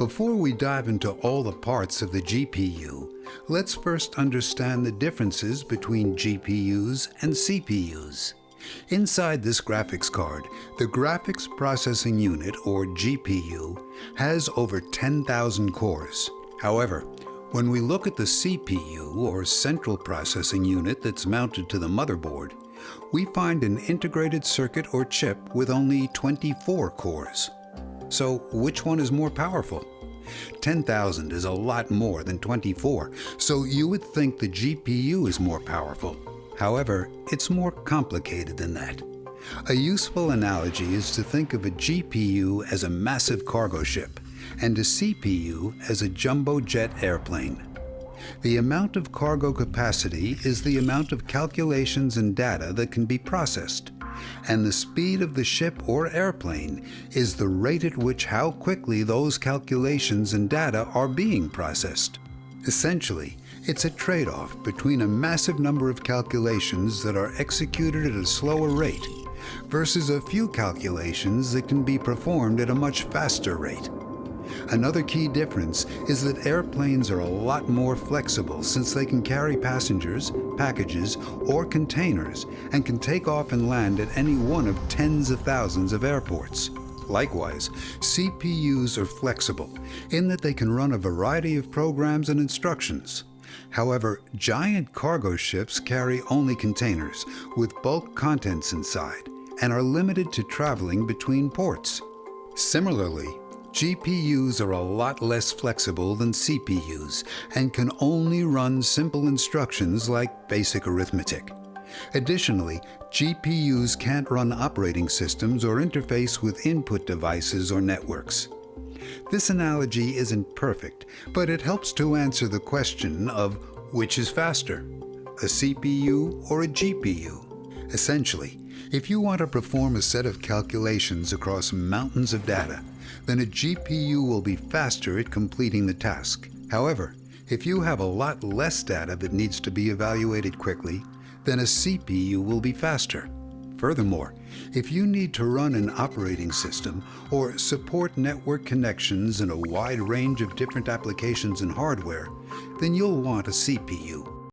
Before we dive into all the parts of the GPU, let's first understand the differences between GPUs and CPUs. Inside this graphics card, the Graphics Processing Unit, or GPU, has over 10,000 cores. However, when we look at the CPU, or Central Processing Unit, that's mounted to the motherboard, we find an integrated circuit or chip with only 24 cores. So which one is more powerful? 10,000 is a lot more than 24, so you would think the GPU is more powerful. However, it's more complicated than that. A useful analogy is to think of a GPU as a massive cargo ship and a CPU as a jumbo jet airplane. The amount of cargo capacity is the amount of calculations and data that can be processed, and the speed of the ship or airplane is the rate at which how quickly those calculations and data are being processed. Essentially, it's a trade-off between a massive number of calculations that are executed at a slower rate versus a few calculations that can be performed at a much faster rate. Another key difference is that airplanes are a lot more flexible since they can carry passengers, packages, or containers and can take off and land at any one of tens of thousands of airports. Likewise, CPUs are flexible in that they can run a variety of programs and instructions. However, giant cargo ships carry only containers with bulk contents inside and are limited to traveling between ports. Similarly, GPUs are a lot less flexible than CPUs and can only run simple instructions like basic arithmetic. Additionally, GPUs can't run operating systems or interface with input devices or networks. This analogy isn't perfect, but it helps to answer the question of which is faster, a CPU or a GPU. Essentially, if you want to perform a set of calculations across mountains of data, then a GPU will be faster at completing the task. However, if you have a lot less data that needs to be evaluated quickly, then a CPU will be faster. Furthermore, if you need to run an operating system or support network connections in a wide range of different applications and hardware, then you'll want a CPU.